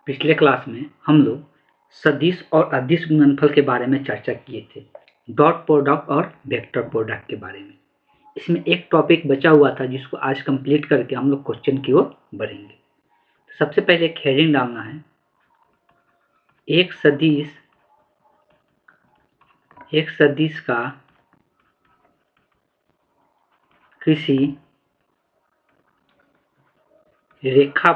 पिछले क्लास में हम लोग सदिश और अदिश गुणनफल के बारे में चर्चा किए थे, डॉट प्रोडक्ट और वेक्टर प्रोडक्ट के बारे में। इसमें एक टॉपिक बचा हुआ था जिसको आज कंप्लीट करके हम लोग क्वेश्चन की ओर बढ़ेंगे। तो सबसे पहले एक हेडिंग डालना है, एक सदिश का किसी रेखा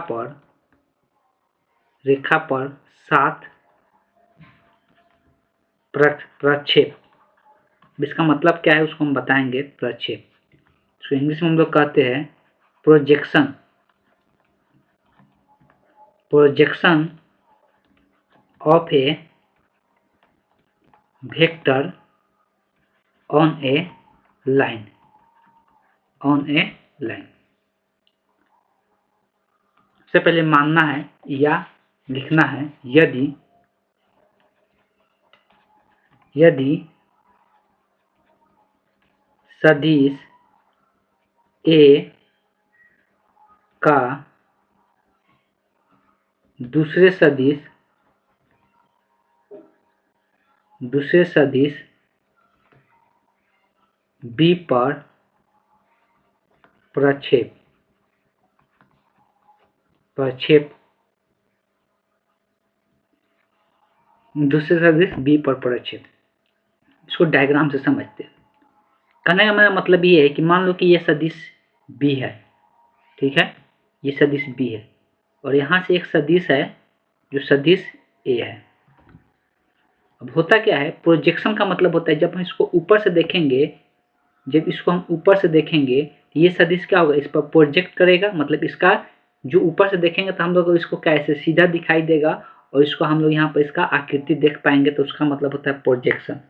पर 7 प्रक्षेप। इसका मतलब क्या है उसको हम बताएंगे। प्रक्षेप तो इंग्लिश में हम लोग कहते हैं projection of A vector on A line. सबसे पहले मानना है या लिखना है, यदि सदिश A का दूसरे सदिश B पर प्रक्षेप दूसरे सदिश B पर प्रक्षेप। इसको डायग्राम से समझते हैं। कहने का मेरा मतलब ये है कि मान लो कि ये सदिश B है, ठीक है, ये सदिश B है और यहाँ से एक सदिश है जो सदिश A है। अब होता क्या है, प्रोजेक्शन का मतलब होता है जब हम इसको ऊपर से देखेंगे, ये सदिश क्या होगा, इस पर प्रोजेक्ट करेगा, मतलब इसका जो ऊपर से देखेंगे तो हम लोग इसको कैसे सीधा दिखाई देगा और इसको हम लोग यहाँ पर इसका आकृति देख पाएंगे, तो उसका मतलब होता है प्रोजेक्शन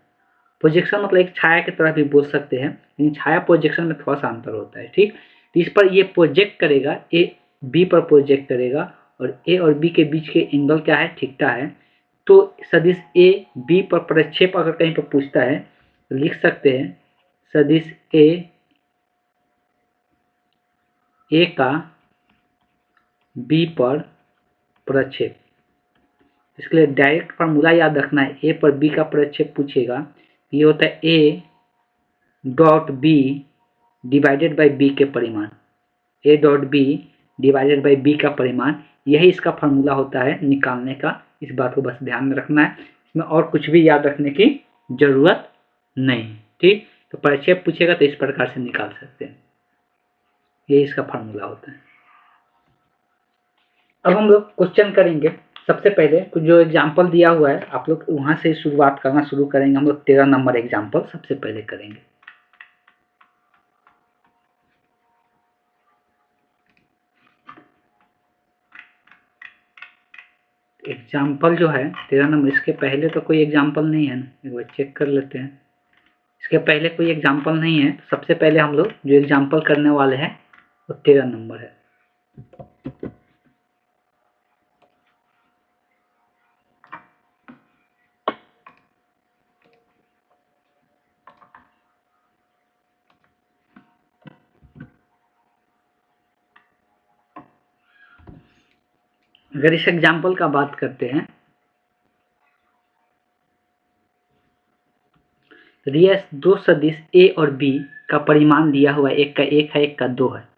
मतलब एक छाया की तरह भी बोल सकते हैं, लेकिन छाया प्रोजेक्शन में थोड़ा सा अंतर होता है, ठीक। तो इस पर ये प्रोजेक्ट करेगा, ए बी पर प्रोजेक्ट करेगा और ए और बी के बीच के एंगल क्या है, थीटा है। तो सदिश ए बी पर प्रक्षेप अगर कहीं पर पूछता है तो लिख सकते हैं सदिश ए का बी पर प्रक्षेप। इसके लिए डायरेक्ट फार्मूला याद रखना है, ए पर बी का प्रक्षेप पूछेगा, ये होता है A dot B divided by B के परिमाण, A dot B divided by B का परिमाण, यही इसका फार्मूला होता है निकालने का। इस बात को बस ध्यान में रखना है, इसमें और कुछ भी याद रखने की जरूरत नहीं, ठीक। तो प्रक्षेप पूछेगा तो इस प्रकार से निकाल सकते हैं, ये इसका फार्मूला होता है। अब हम लोग क्वेश्चन करेंगे। सबसे पहले कुछ जो एग्जाम्पल दिया हुआ है आप लोग वहां से शुरुआत करना शुरू करेंगे। हम लोग 13 नंबर एग्जाम्पल सबसे पहले करेंगे। एग्जाम्पल जो है 13 नंबर, इसके पहले तो कोई एग्जाम्पल नहीं है ना, एक बार चेक कर लेते हैं। इसके पहले कोई एग्जाम्पल नहीं है। सबसे पहले हम लोग जो एग्जाम्पल करने वाले हैं वो 13 नंबर है। अगर इस एग्जाम्पल का बात करते हैं, यदि दो सदिश ए और बी का परिमाण दिया हुआ है, एक का 1 है एक का 2 है,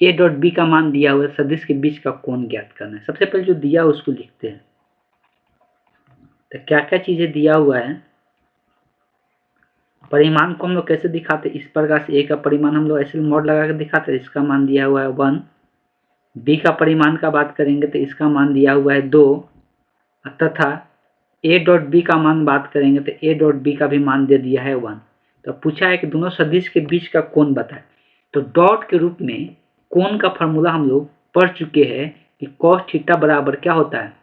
ए डॉट बी का मान दिया हुआ है, सदिश के बीच का कोण ज्ञात करना है। सबसे पहले जो दिया उसको लिखते हैं। तो क्या क्या चीजें दिया हुआ है, परिमाण को हम लोग कैसे दिखाते, इस प्रकार से ए का परिमाण हम लोग ऐसे मोड लगा कर दिखाते हैं, इसका मान दिया हुआ है 1। बी का परिमाण का बात करेंगे तो इसका मान दिया हुआ है 2, तथा ए डॉट बी का मान बात करेंगे तो ए डॉट बी का भी मान दे दिया है 1। तो पूछा है कि दोनों सदिश के बीच का कोण बताए। तो डॉट के रूप में कोण का फॉर्मूला हम लोग पढ़ चुके हैं कि कॉस थीटा बराबर क्या होता है,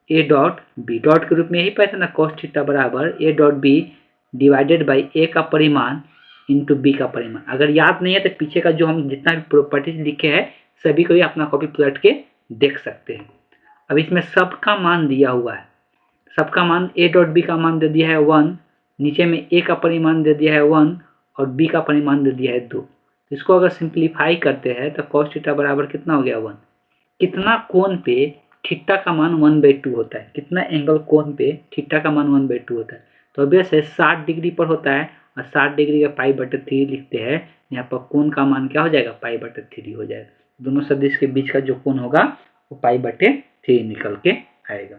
ए डॉट बी। डॉट के रूप में यही पाया था ना, कॉस थीटा बराबर A dot B divided by A का परिमाण इंटू बी का परिमाण। अगर याद नहीं है तो पीछे का जो हम जितना भी प्रॉपर्टीज लिखे हैं सभी को ही अपना कॉपी पलट के देख सकते हैं। अब इसमें सबका मान दिया हुआ है, सबका मान ए डॉट बी का मान दे दिया है 1, नीचे में ए का परिमाण दे दिया है 1 और बी का परिमाण दे दिया है 2। इसको अगर सिंप्लीफाई करते हैं तो कॉस थीटा बराबर कितना हो गया 1। कितना कोण पे थीटा का मान 1/2 होता है। कितना एंगल कोण पे थीटा का मान 1/2 होता है। तो ऑब्वियस है 60 डिग्री पर होता है और 60 डिग्री का π/3 लिखते हैं। यहाँ पर कोण का मान क्या हो जाएगा, π/3 हो जाएगा। दोनों सदिश के बीच का जो कोण होगा वो π/3 निकल के आएगा।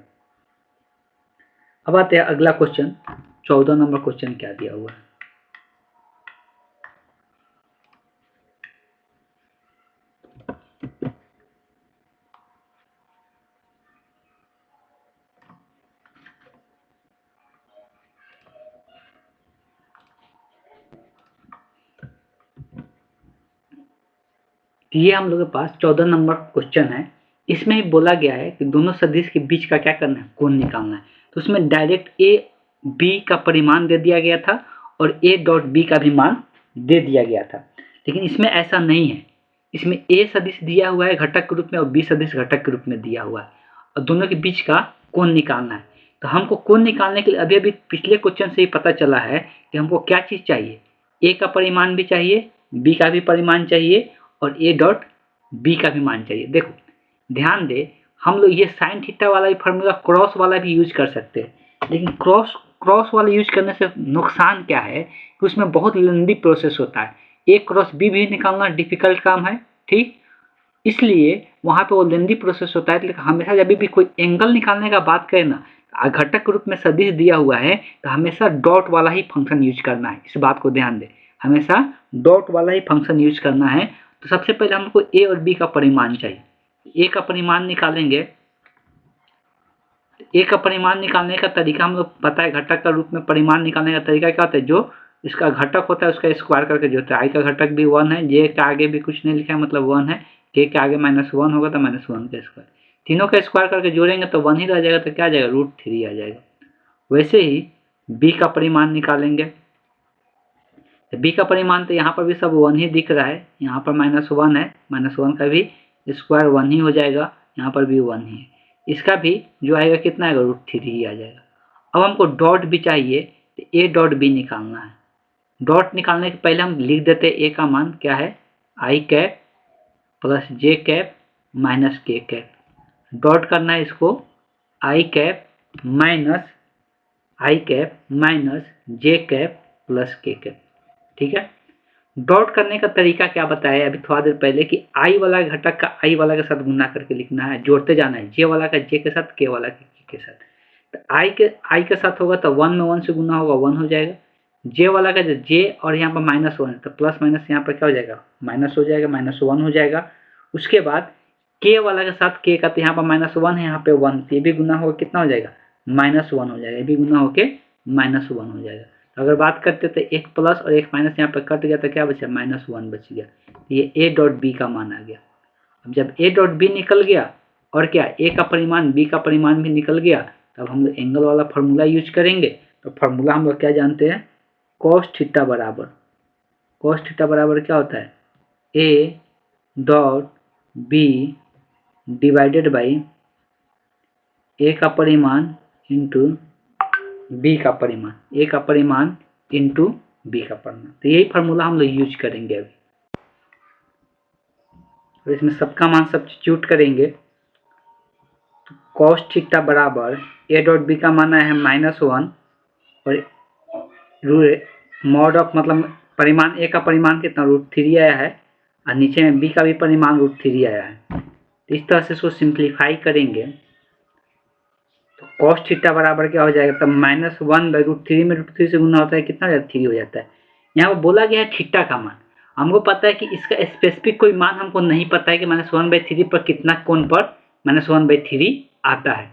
अब आते हैं अगला क्वेश्चन, 14 नंबर क्वेश्चन क्या दिया हुआ है। ये हम लोग के पास 14 नंबर क्वेश्चन है। इसमें ही बोला गया है कि दोनों सदिश के बीच का क्या करना है, कोण निकालना है। तो उसमें डायरेक्ट ए बी का परिमाण दे दिया गया था और ए डॉट बी का भी मान दे दिया गया था। लेकिन इसमें ऐसा नहीं है। इसमें ए सदिश दिया हुआ है घटक के रूप में और बी सदिश घटक के रूप में दिया हुआ है और दोनों के बीच का कोण निकालना है। तो हमको कोण निकालने के लिए अभी अभी पिछले क्वेश्चन से ही पता चला है कि हमको क्या चीज चाहिए, ए का परिमाण भी चाहिए, बी का भी परिमाण चाहिए और ए डॉट बी का भी मान चाहिए। देखो ध्यान दे, हम लोग ये साइन थीटा वाला भी फॉर्मूला क्रॉस वाला भी यूज कर सकते हैं, लेकिन क्रॉस वाला यूज करने से नुकसान क्या है कि उसमें बहुत लंबी प्रोसेस होता है। ए क्रॉस बी भी निकालना डिफिकल्ट काम है, ठीक। इसलिए वहां पे वो लेंदी प्रोसेस होता है। लेकिन हमेशा जब भी कोई एंगल निकालने का बात करें ना, घटक के रूप में सदिश दिया हुआ है तो हमेशा डॉट वाला ही फंक्शन यूज करना है। इस बात को ध्यान दे, हमेशा डॉट वाला ही फंक्शन यूज करना है। तो सबसे पहले हमको ए और बी का परिमाण चाहिए। ए का परिमाण निकालेंगे। ए का परिमाण निकालने का तरीका हम लोग पता है, घटक का रूप में परिमाण निकालने का तरीका क्या होता है, जो इसका घटक होता है उसका स्क्वायर करके जो होता है। आई का घटक भी 1 है, जे के आगे भी कुछ नहीं लिखा है मतलब 1 है, के आगे -1 होगा तो -1 का स्क्वायर, तीनों का स्क्वायर करके जोड़ेंगे तो 1 ही रह जाएगा। तो क्या आ जाएगा, √3 आ जाएगा। वैसे ही बी का परिमाण निकालेंगे। बी का परिमाण तो यहाँ पर भी सब 1 ही दिख रहा है, यहाँ पर -1 है, -1 का भी स्क्वायर 1 ही हो जाएगा, यहाँ पर भी 1 ही है। इसका भी जो आएगा कितना आएगा, √3 ही आ जाएगा। अब हमको डॉट भी चाहिए, तो ए डॉट बी निकालना है। डॉट निकालने के पहले हम लिख देते हैं ए का मान क्या है, आई कैप प्लस जे कैप माइनस के कैप। डॉट करना है इसको आई कैप माइनस जे कैप प्लस के कैप, ठीक है। डॉट करने का तरीका क्या बताया अभी थोड़ा देर पहले कि आई वाला घटक का आई वाला के साथ गुना करके लिखना है, जोड़ते जाना है, जे वाला का जे के साथ, के वाला के साथ। तो आई के साथ होगा तो 1 में 1 से गुना होगा 1 हो जाएगा, जे वाला का जे और यहाँ पर -1 है तो प्लस माइनस यहाँ पर क्या हो जाएगा, माइनस हो जाएगा, -1 हो जाएगा। उसके बाद के वाला के साथ के का, तो यहाँ पर -1 है, यहाँ पे 1, ये भी गुना होगा कितना हो जाएगा, -1 हो जाएगा, ये भी गुना होके -1 हो जाएगा। तो अगर बात करते तो एक प्लस और एक माइनस यहाँ पर कट गया तो क्या बचा, -1 बच गया। ये ए डॉट बी का मान आ गया। अब जब ए डॉट बी निकल गया और क्या ए का परिमाण बी का परिमाण भी निकल गया, तब हम लोग एंगल वाला फॉर्मूला यूज करेंगे। तो फॉर्मूला हम लोग क्या जानते हैं, cos थीटा बराबर क्या होता है, A dot B divided by A का परिमाण इंटू बी का परिमाण, ए का परिमाण इंटू बी का परिमाण। तो यही फॉर्मूला हम लोग यूज करेंगे अभी। और इसमें सबका मान सब्स्टिट्यूट करेंगे तो cos थीटा बराबर ए डॉट बी का मान है -1 और मॉड ऑफ मतलब परिमाण ए का परिमाण कितना, √3 आया है और नीचे में बी का भी परिमाण √3 आया है। तो इस तरह से इसको सिंप्लीफाई करेंगे तो cos थीटा बराबर क्या हो जाएगा, तब -1/√3 में √3 से गुना होता है कितना हो जाता है, 3 हो जाता है। यहाँ पर बोला गया है थीटा का मान, हमको पता है कि इसका स्पेसिफिक कोई मान हमको नहीं पता है कि -1/3 पर कितना कोण पर -1/3 आता है।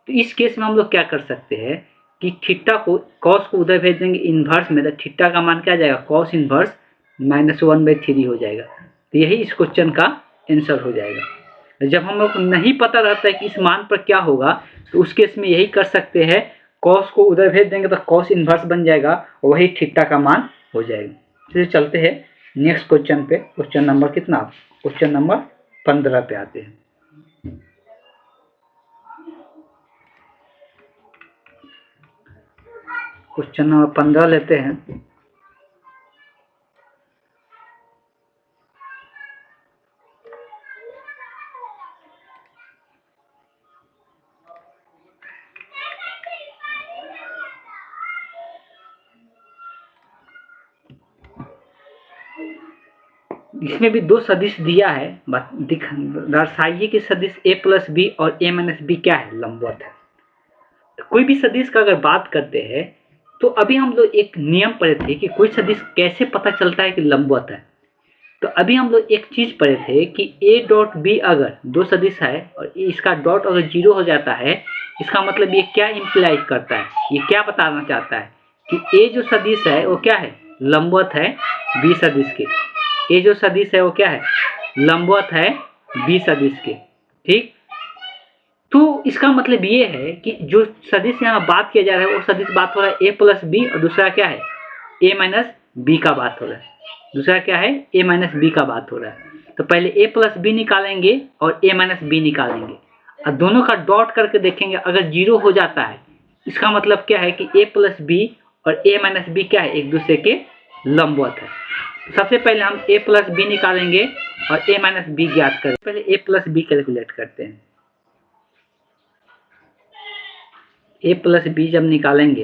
तो इस केस में हम लोग क्या कर सकते हैं कि थीटा को cos को उधर भेज देंगे इन्वर्स में, तो थीटा का मान क्या आ जाएगा, cos इन्वर्स -1/3 हो जाएगा। तो यही इस क्वेश्चन का आंसर हो जाएगा। जब हम लोग को नहीं पता रहता है कि इस मान पर क्या होगा तो उस केस में यही कर सकते हैं, cos को उधर भेज देंगे तो cos इन्वर्स बन जाएगा और वही थीटा का मान हो जाएगा। चलिए चलते हैं नेक्स्ट क्वेश्चन पे। क्वेश्चन नंबर कितना, क्वेश्चन नंबर 15 पे आते हैं। क्वेश्चन नंबर 15 लेते हैं। इसमें भी दो सदिश दिया है, दर्शाइए कि सदिश a प्लस बी और a माइनस बी क्या है, लंबवत है। तो कोई भी सदिश का अगर बात करते हैं तो अभी हम लोग एक नियम पढ़े थे कि कोई सदिश कैसे पता चलता है कि लंबवत है। तो अभी हम लोग एक चीज पढ़े थे कि a डॉट बी अगर दो सदिश है और इसका डॉट अगर जीरो हो जाता है, इसका मतलब ये क्या इंप्लाई करता है, ये क्या बताना चाहता है कि a जो सदिश है वो क्या है, लंबवत है b सदिश के। a जो सदिश है वो क्या है, लंबवत है b सदिश के। ठीक, तो इसका मतलब ये है कि जो सदिश यहाँ बात किया जा रहा है वो सदिश बात हो रहा है a प्लस बी और दूसरा क्या है a माइनस बी का बात हो रहा है। दूसरा क्या है, a माइनस बी का बात हो रहा है। तो पहले a प्लस बी निकालेंगे और a माइनस बी निकालेंगे और दोनों का डॉट करके देखेंगे, अगर जीरो हो जाता है इसका मतलब क्या है कि a प्लस बी और a माइनस बी क्या है, एक दूसरे के लंबवत है। सबसे पहले हम a प्लस बी निकालेंगे और a माइनस बी ज्ञात करें। पहले a प्लस बी कैलकुलेट करते हैं। a प्लस बी जब निकालेंगे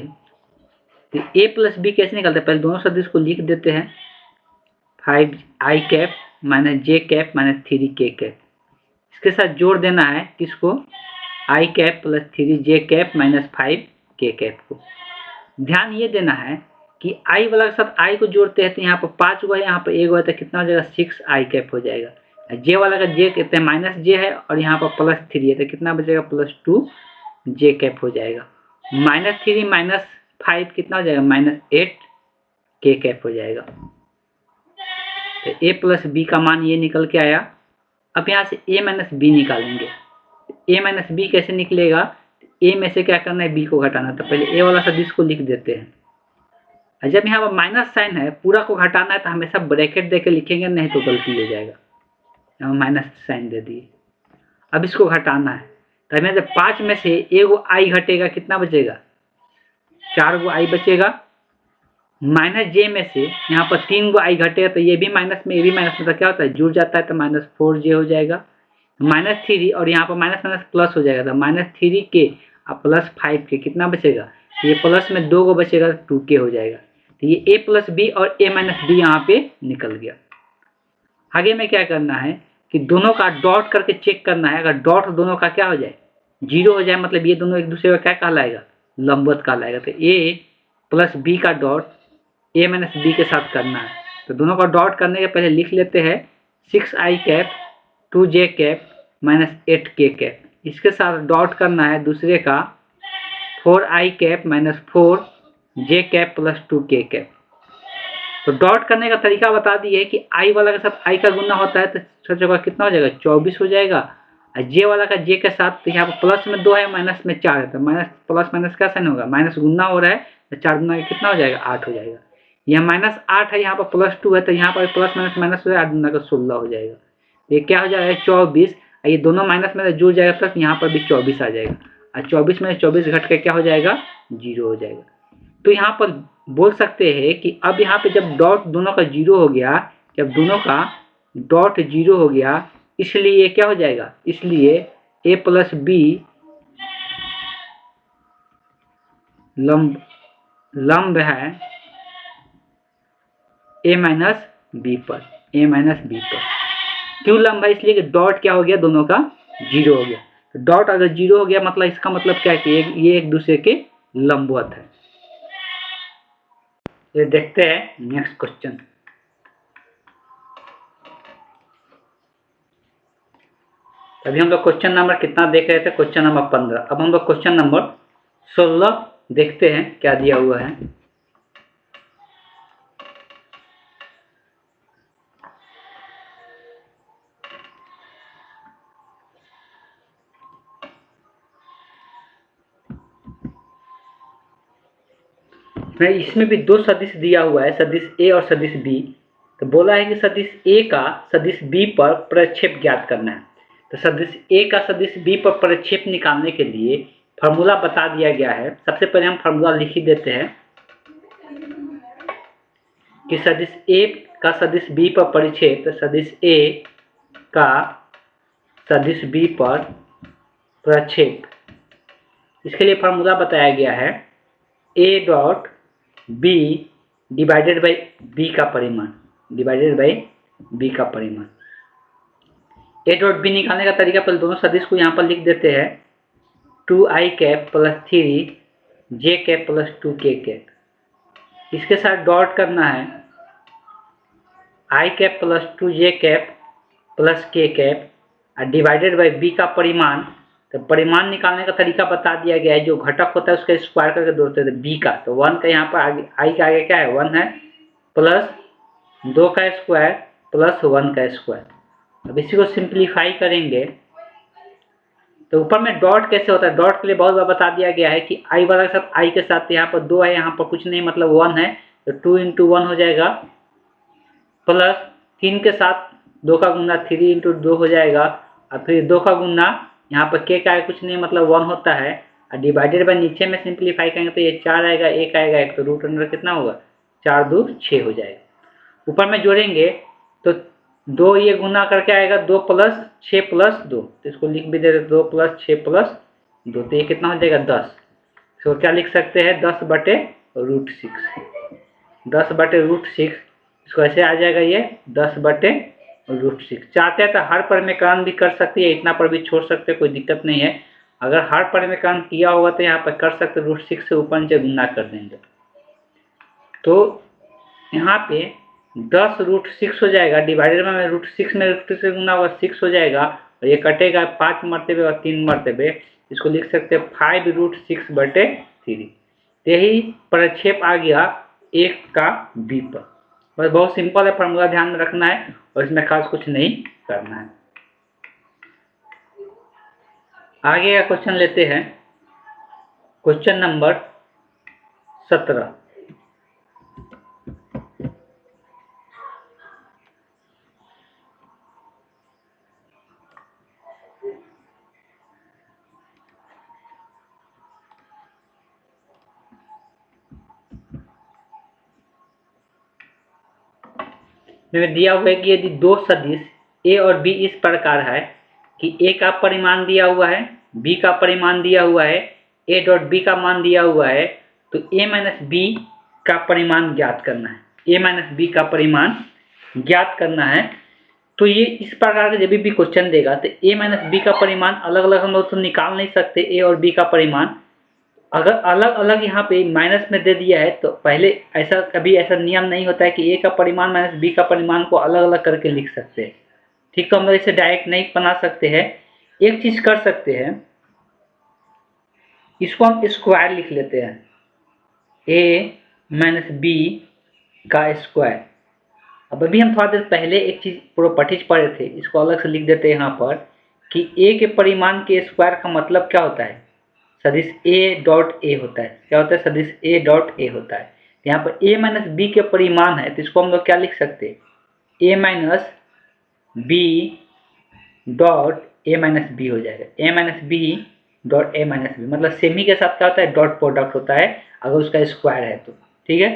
तो a प्लस बी कैसे निकालते हैं, पहले दोनों सदिश को लिख देते हैं, 5 आई कैप माइनस जे कैप माइनस 3 के कैप। इसके साथ जोड़ देना है किसको, आई कैप प्लस 3 जे कैप माइनस 5 के कैप को। ध्यान ये देना है कि आई वाला के साथ आई को जोड़ते हैं तो यहाँ पर 5 हुआ है, यहाँ पर 1 हुआ है, तो कितना हो जाएगा 6 आई कैप हो जाएगा। जे वाला का जे कहते हैं माइनस जे है और यहाँ पर प्लस 3 है, तो कितना बचेगा प्लस 2 जे कैप हो जाएगा। माइनस 3 माइनस 5 कितना हो जाएगा, माइनस 8 के कैप हो जाएगा। तो a प्लस बी का मान ये निकल के आया। अब यहाँ से a माइनस बी निकालेंगे। a माइनस बी कैसे निकलेगा, a में से क्या करना है, b को घटाना। तो पहले a वाला सदिश को लिख देते हैं, और जब यहाँ पर माइनस साइन है पूरा को घटाना है तो हमेशा ब्रैकेट देके लिखेंगे, नहीं तो गलती हो जाएगा। यहाँ माइनस साइन दे दिए, अब इसको घटाना है। तो हमें जब 5 में से एगो आई घटेगा कितना बचेगा, 4 गो आई बचेगा। माइनस जे में से यहाँ पर 3 गो आई घटेगा तो ये भी माइनस में, ये भी माइनस में, तो क्या होता है जुड़ जाता है, तो माइनस 4 जे हो जाएगा। माइनस 3 और यहाँ पर माइनस माइनस प्लस हो जाएगा, तो माइनस 3 के और प्लस 5 के कितना बचेगा, ये प्लस में 2 गो बचेगा, 2 के हो जाएगा। तो ये a प्लस बी और a माइनस बी यहाँ पे निकल गया। आगे में क्या करना है कि दोनों का डॉट करके चेक करना है। अगर डॉट दोनों का क्या हो जाए, जीरो हो जाए, मतलब ये दोनों एक दूसरे का क्या कहलाएगा, लंबवत कहलाएगा। तो a प्लस बी का डॉट a माइनस बी के साथ करना है। तो दोनों का डॉट करने के पहले लिख लेते हैं 6 आई कैप 2 जे कैप माइनस 8 के कैप। इसके साथ डॉट करना है दूसरे का 4 आई कैप माइनस 4 जे कैप प्लस 2 के कैप। तो डॉट करने का तरीका बता दिए कि आई वाला के साथ आई का गुना होता है, तो सोचोगा कितना हो जाएगा, 24 हो जाएगा। और जे वाला का जे के साथ, तो यहाँ पर प्लस में 2 है माइनस में 4 है, तो माइनस प्लस माइनस का साइन होगा, माइनस गुना हो रहा है तो 4 गुना कितना हो जाएगा, 8 हो जाएगा। यहाँ माइनस 8 है, यहाँ पर प्लस 2 है, तो यहाँ पर प्लस माइनस माइनस हो जाएगा, 8 गुना का 16 हो जाएगा। ये क्या हो जाएगा 24, ये दोनों माइनस में जुड़ जाएगा प्लस, यहाँ पर भी 24 आ जाएगा, और 24 में 24 घट के क्या हो जाएगा, 0 हो जाएगा। तो यहाँ पर बोल सकते हैं कि अब यहाँ पे जब डॉट दोनों का 0 हो गया, जब दोनों का डॉट 0 हो गया, इसलिए क्या हो जाएगा, इसलिए a प्लस बी लंब है a माइनस बी पर, a माइनस बी पर। क्यों लंब है, इसलिए कि डॉट क्या हो गया, दोनों का 0 हो गया। डॉट अगर 0 हो गया मतलब इसका मतलब क्या है कि ये एक दूसरे के लंबवत है। ये देखते हैं नेक्स्ट क्वेश्चन। अभी हम लोग क्वेश्चन नंबर कितना देख रहे थे, क्वेश्चन नंबर 15। अब हम लोग क्वेश्चन नंबर 16 देखते हैं क्या दिया हुआ है। इसमें भी दो सदिश दिया हुआ है, सदिश a और सदिश b। तो बोला है कि सदिश a का सदिश b पर प्रक्षेप ज्ञात करना है। तो सदिश a का सदिश b पर प्रक्षेप निकालने के लिए फॉर्मूला बता दिया गया है। सबसे पहले हम फॉर्मूला लिख ही देते हैं कि सदिश a का सदिश b पर परिक्षेप, तो सदिश a का सदिश b पर प्रक्षेप, इसके लिए फॉर्मूला बताया गया है a dot b divided by b का परिमाण, डिवाइडेड बाई बी का परिमाण। ए डॉट बी निकालने का तरीका, पहले दोनों सदिश को यहाँ पर लिख देते हैं, 2i cap plus 3j cap plus 2k cap. इसके साथ डॉट करना है i cap plus 2j cap plus k cap और डिवाइडेड बाई b का परिमाण। तो परिमाण निकालने का तरीका बता दिया गया है, जो घटक होता है उसका स्क्वायर करके जोड़ते थे b का। तो 1 का यहाँ पर आगे, i का आगे क्या है 1 है, प्लस 2 का स्क्वायर प्लस 1 का स्क्वायर। अब इसी को सिंप्लीफाई करेंगे तो ऊपर में डॉट कैसे होता है, डॉट के लिए बहुत बार बता दिया गया है कि i वाला के साथ i के साथ यहाँ पर 2 है, यहाँ पर कुछ नहीं मतलब 1 है, तो 2 इंटू 1 हो जाएगा, प्लस 3 के साथ 2 का गुना 3 इंटू 2 हो जाएगा, और फिर 2 का गुना यहाँ पर k का कुछ नहीं मतलब 1 होता है, और डिवाइडेड बाय नीचे में सिंप्लीफाई करेंगे तो ये 4 आएगा, 1 आएगा 1, तो रूट अंडर कितना होगा 4 2 6 हो जाएगा। ऊपर में जोड़ेंगे तो 2 ये गुना करके आएगा 2 प्लस 6 प्लस 2, तो इसको लिख भी देते 2 प्लस 6 प्लस 2, तो ये कितना हो जाएगा 10। तो क्या लिख सकते हैं 10 बटे रूट 6, 10 बटे रूट 6, इसको ऐसे आ जाएगा ये 10 बटे रूट 6। चाहते हैं तो हर परिमेयकरण भी कर सकते हैं, इतना पर भी छोड़ सकते हैं, कोई दिक्कत नहीं है। अगर हर परिमेयकरण किया होगा तो यहाँ पर कर सकते, रूट 6 से ऊपर नीचे गुना कर देंगे, तो यहाँ पे 10 रूट 6 हो जाएगा, डिवाइडेड में रूट 6 में रूट 6 से गुना होगा 6 हो जाएगा, और ये कटेगा 5 मरतबे और 3 मरतबे, इसको लिख सकते हैं 5 रूट 6 बटे 3। यही प्रक्षेप आ गया 1 का b पर। बस बहुत सिंपल है, फॉर्मूला ध्यान में रखना है और इसमें खास कुछ नहीं करना है। आगे का क्वेश्चन लेते हैं, क्वेश्चन नंबर 17। में दिया हुआ है कि यदि दो सदिश a और b इस प्रकार है कि a का परिमाण दिया हुआ है, b का परिमाण दिया हुआ है, a डॉट b का मान दिया हुआ है, तो a माइनस b का परिमाण ज्ञात करना है, a माइनस b का परिमाण ज्ञात करना है। तो ये इस प्रकार का जब भी क्वेश्चन देगा तो a माइनस b का परिमाण अलग अलग हम लोग तो निकाल नहीं सकते, a और b का परिमाण अगर अलग अलग यहाँ पे माइनस में दे दिया है तो पहले ऐसा कभी ऐसा नियम नहीं होता है कि a का परिमाण माइनस b का परिमाण को अलग अलग करके लिख सकते हैं। ठीक, तो हम लोग इसे डायरेक्ट नहीं बना सकते हैं। एक चीज कर सकते हैं, इसको हम स्क्वायर लिख लेते हैं, a माइनस b का स्क्वायर। अब अभी हम थोड़ा देर पहले एक चीज प्रॉपर्टीज पढ़े थे, इसको अलग से लिख देते हैं यहाँ पर कि a के परिमाण के स्क्वायर का मतलब क्या होता है, सदिश a डॉट a होता है। क्या होता है, सदिश a डॉट a होता है। यहाँ पर a माइनस b के परिमाण है, तो इसको हम लोग क्या लिख सकते हैं, a minus b dot a minus b हो जाएगा, a minus b dot a minus b, मतलब सेमी के साथ क्या होता है, डॉट प्रोडक्ट होता है अगर उसका स्क्वायर है तो। ठीक है,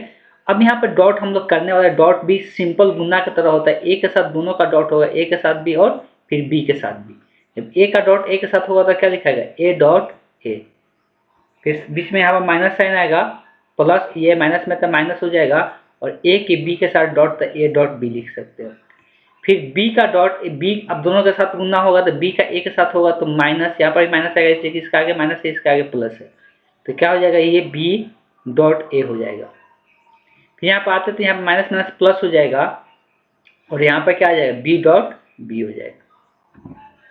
अब यहाँ पर डॉट हम लोग करने वाले, डॉट भी सिंपल गुना की तरह होता है, a के साथ दोनों का डॉट होगा, a के साथ भी और फिर b के साथ भी। जब a का डॉट a के साथ होगा तो क्या लिखाएगा, a डॉट a, फिर बीच में यहाँ पर माइनस साइन आएगा, प्लस ये माइनस में तो माइनस हो जाएगा, और a के b के साथ डॉट तो a डॉट b लिख सकते हो। फिर b का डॉट b, अब दोनों के साथ गुना होगा तो b का a के साथ होगा तो माइनस, यहाँ पर माइनस आएगा इसलिए इसका आगे माइनस है, इसका आगे प्लस है, तो क्या हो जाएगा, ये b डॉट a हो जाएगा। फिर यहाँ पर आते तो यहाँ पर माइनस माइनस प्लस हो जाएगा, और यहाँ पर क्या आ जाएगा, b डॉट b हो जाएगा।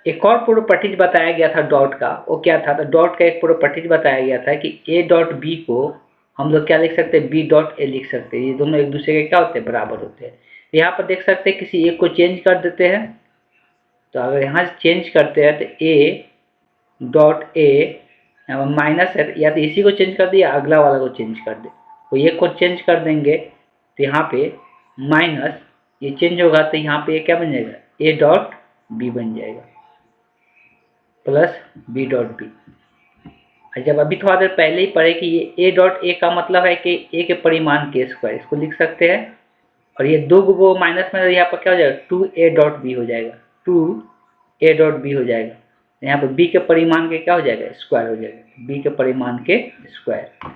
एक और प्रॉपर्टीज बताया गया था डॉट का, वो क्या था, तो डॉट का एक प्रॉपर्टीज बताया गया था कि a डॉट b को हम लोग क्या लिख सकते हैं, b डॉट a लिख सकते हैं, ये दोनों एक दूसरे के क्या होते हैं, बराबर होते हैं। यहाँ पर देख सकते हैं किसी एक को चेंज कर देते हैं, तो अगर यहाँ से चेंज करते हैं तो a डॉट a यहाँ माइनस है, या तो इसी को चेंज कर दे या अगला वाला को चेंज कर दे, तो एक को चेंज कर देंगे तो यहाँ पे माइनस ये चेंज होगा तो यहाँ पे क्या बन जाएगा, a डॉट b बन जाएगा, प्लस b डॉट b। जब अभी थोड़ा देर पहले ही पढ़े कि ये a डॉट a का मतलब है कि a के परिमाण के स्क्वायर, इसको लिख सकते हैं, और ये दो वो माइनस में यहाँ पर क्या हो जाएगा, 2a डॉट b हो जाएगा, 2a डॉट b हो जाएगा, यहाँ पर b के परिमाण के क्या हो जाएगा, स्क्वायर हो जाएगा, b के परिमाण के स्क्वायर।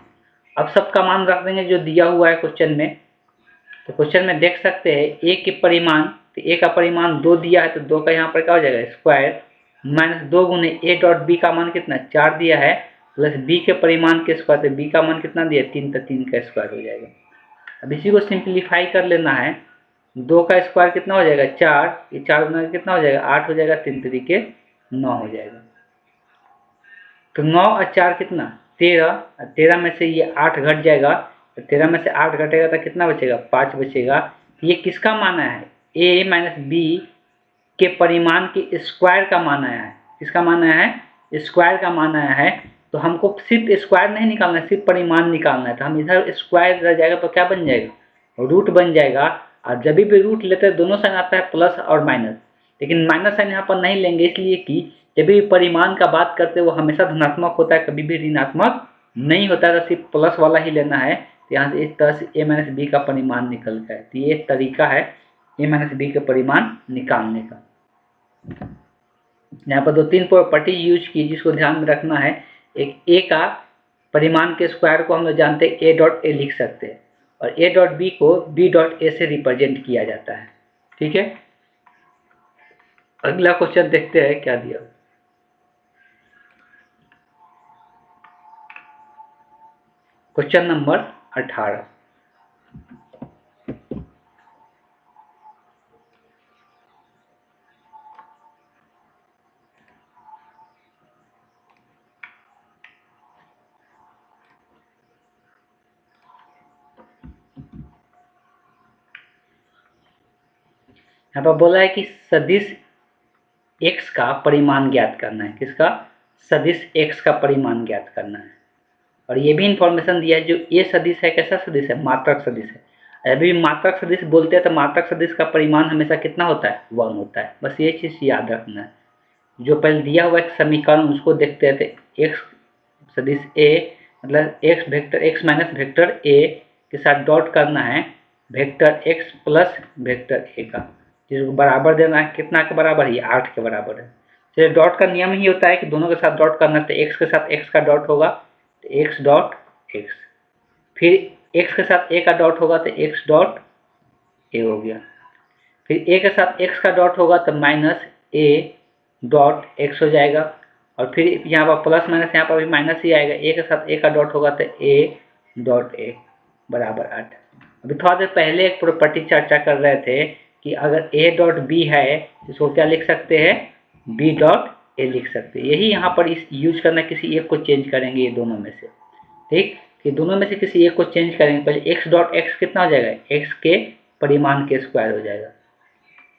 अब सबका मान रख देंगे जो दिया हुआ है क्वेश्चन में, तो क्वेश्चन में देख सकते हैं a के परिमाण तो ए का परिमाण 2 दिया है, तो 2 का यहाँ पर क्या हो जाएगा स्क्वायर माइनस 2 गुने ए डॉट बी का मान कितना 4 दिया है प्लस बी के परिमाण के स्क्वायर, तो बी का मान कितना दिया 3, तो 3 का स्क्वायर हो जाएगा। अब इसी को सिंप्लीफाई कर लेना है, 2 का स्क्वायर कितना हो जाएगा 4, ये 4 गुना कितना हो जाएगा 8 हो जाएगा, 3 तरीके 9 हो जाएगा। तो 9 और 4 कितना 13, 13 में से ये 8 घट जाएगा, तो 13 में से 8 घटेगा तो कितना बचेगा 5 बचेगा। ये किसका मान आया है ए माइनस बी के परिमाण के स्क्वायर का मान आया है, किसका मान आया है स्क्वायर का मान आया है। तो हमको सिर्फ स्क्वायर नहीं निकालना है, सिर्फ परिमाण निकालना है, तो हम इधर स्क्वायर रह जाएगा तो क्या बन जाएगा रूट बन जाएगा। और जब भी रूट लेते हैं दोनों साइन आता है प्लस और माइनस, लेकिन माइनस साइन यहाँ पर नहीं लेंगे इसलिए कि जब भी परिमाण का बात करते हैं वो हमेशा धनात्मक होता है, कभी भी ऋणात्मक नहीं होता है, तो सिर्फ प्लस वाला ही लेना है। तो यहाँ से इस तरह से ए माइनस बी का परिमाण निकल गया है। तो ये तरीका है ए माइनस बी के परिमाण निकालने का। यहाँ पर 2-3 प्रॉपर्टी यूज की जिसको ध्यान में रखना है। एक ए का परिमाण के स्क्वायर को हम लोग जानते हैं ए डॉट ए लिख सकते हैं, और ए डॉट बी को बी डॉट ए से रिप्रेजेंट किया जाता है। ठीक है, अगला क्वेश्चन देखते हैं क्या दिया। Question number 18। यहाँ पर बोला है कि सदिश x का परिमाण ज्ञात करना है, किसका सदिश x का परिमाण ज्ञात करना है। और ये भी इंफॉर्मेशन दिया है जो ये सदिश है कैसा सदिश है मात्रक सदिश है। अभी मात्रक सदिश बोलते हैं तो मात्रक सदिश का परिमाण हमेशा कितना होता है 1 होता है, बस ये चीज़ याद रखना है। जो पहले दिया हुआ एक समीकरण उसको देखते हैं, तो x सदिश a मतलब x vector x minus vector a के साथ डॉट करना है vector x plus vector a का, जिसको बराबर देना है, कितना के बराबर है 8 के बराबर है। तो डॉट का नियम ही होता है कि दोनों के साथ डॉट करना, तो x के साथ x का डॉट होगा तो x डॉट x, फिर x के साथ a का डॉट होगा तो x डॉट a हो गया, फिर a के साथ x का डॉट होगा तो माइनस a डॉट x हो जाएगा, और फिर यहाँ पर प्लस माइनस यहाँ पर भी माइनस ही आएगा, a के साथ a का डॉट होगा तो a डॉट a बराबर 8। अभी थोड़ा देर पहले एक प्रॉपर्टी चर्चा कर रहे थे कि अगर a डॉट b है इसको क्या लिख सकते हैं b डॉट a लिख सकते हैं। यही यहाँ पर इस यूज करना, किसी एक को चेंज करेंगे ये दोनों में से, ठीक, कि दोनों में से किसी एक को चेंज करेंगे। पहले x डॉट x कितना हो जाएगा x के परिमाण के स्क्वायर हो जाएगा,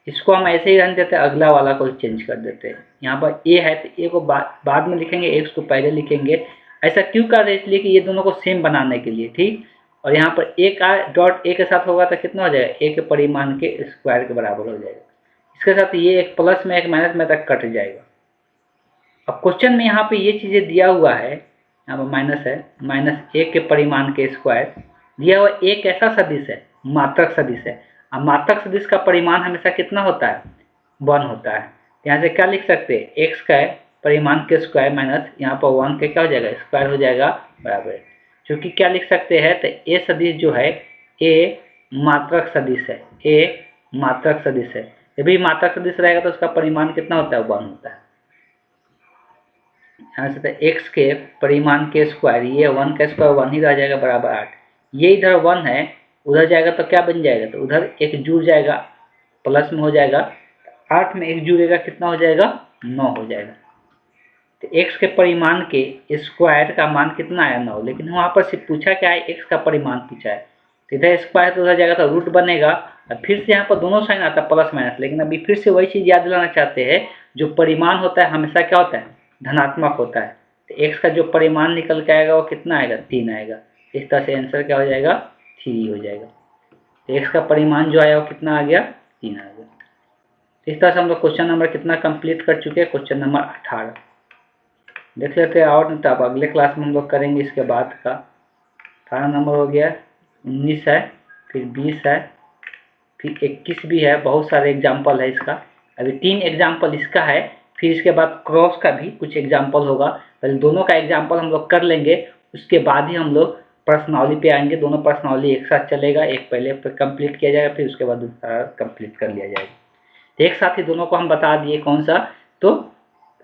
इसको हम ऐसे ही रहने देते हैं, अगला वाला को चेंज कर देते हैं। यहाँ पर a है तो a को बाद में लिखेंगे, x को पहले लिखेंगे। ऐसा क्यों कर रहे हैं, इसलिए कि ये दोनों को सेम बनाने के लिए, ठीक। और यहाँ पर a का डॉट a के साथ होगा तो कितना हो जाएगा a के परिमाण के स्क्वायर के बराबर हो जाएगा। इसके साथ ये एक प्लस में एक माइनस में तक कट जाएगा। अब क्वेश्चन में यहाँ पे ये चीज़ें दिया हुआ है, यहाँ पर माइनस है, माइनस a के परिमाण के स्क्वायर दिया हुआ। a कैसा सदिश है मात्रक सदिश है, अब मात्रक सदिश का परिमाण हमेशा कितना होता है 1 होता है। यहाँ से क्या लिख सकते हैं x का परिमाण के स्क्वायर माइनस यहाँ पर 1 के क्या हो जाएगा स्क्वायर हो जाएगा बराबर। क्योंकि क्या लिख सकते हैं तो a सदिश जो है a मात्रक सदिश है, a मात्रक सदिश है। जब भी मात्रक सदिश रहेगा तो उसका परिमाण कितना होता है 1 होता है। यहाँ से x के परिमाण के स्क्वायर, ये 1 का स्क्वायर 1 ही रह जाएगा बराबर 8। ये इधर 1 है, उधर जाएगा तो क्या बन जाएगा, तो उधर एक जुड़ जाएगा प्लस में हो जाएगा, 8 में एक जुड़ेगा कितना हो जाएगा 9 हो जाएगा। तो x के परिमाण के स्क्वायर का मान कितना आया 9, लेकिन वहाँ पर सिर्फ पूछा क्या है x का परिमाण पूछा है, तो इधर स्क्वायर तो उधर जाएगा तो रूट बनेगा। और फिर से यहाँ पर दोनों साइन आता है प्लस माइनस, लेकिन अभी फिर से वही चीज़ याद दिलाना चाहते हैं, जो परिमाण होता है हमेशा क्या होता है धनात्मक होता है। तो x का जो परिमाण निकल के आएगा वो कितना आएगा 3 आएगा। इस तरह से आंसर क्या हो जाएगा 3 हो जाएगा। तो x का परिमाण जो आया वो कितना आ गया 3 आ गया। इस तरह से हम लोग क्वेश्चन नंबर कितना कंप्लीट कर चुके हैं, क्वेश्चन नंबर 18 देख लेते हैं। और नहीं तो अब अगले क्लास में हम लोग करेंगे इसके बाद का। 18 नंबर हो गया, 19 है, फिर 20 है, फिर 21 भी है। बहुत सारे एग्जाम्पल है इसका। अभी 3 एग्जाम्पल इसका है, फिर इसके बाद क्रॉस का भी कुछ एग्जाम्पल होगा। पहले दोनों का एग्जाम्पल हम लोग कर लेंगे, उसके बाद ही हम लोग प्रश्नावली पे आएंगे, दोनों प्रश्नावली एक साथ चलेगा, एक पहले कंप्लीट किया जाएगा, फिर उसके बाद दूसरा कंप्लीट कर लिया जाएगा। एक साथ ही दोनों को हम बता दिए कौन सा, तो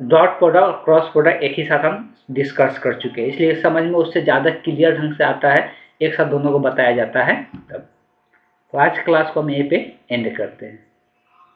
डॉट प्रोडक्ट और क्रॉस प्रोडक्ट एक ही साथ हम डिस्कस कर चुके हैं, इसलिए समझ में उससे ज़्यादा क्लियर ढंग से आता है, एक साथ दोनों को बताया जाता है तब। तो आज क्लास को हम यहीं पे एंड करते हैं।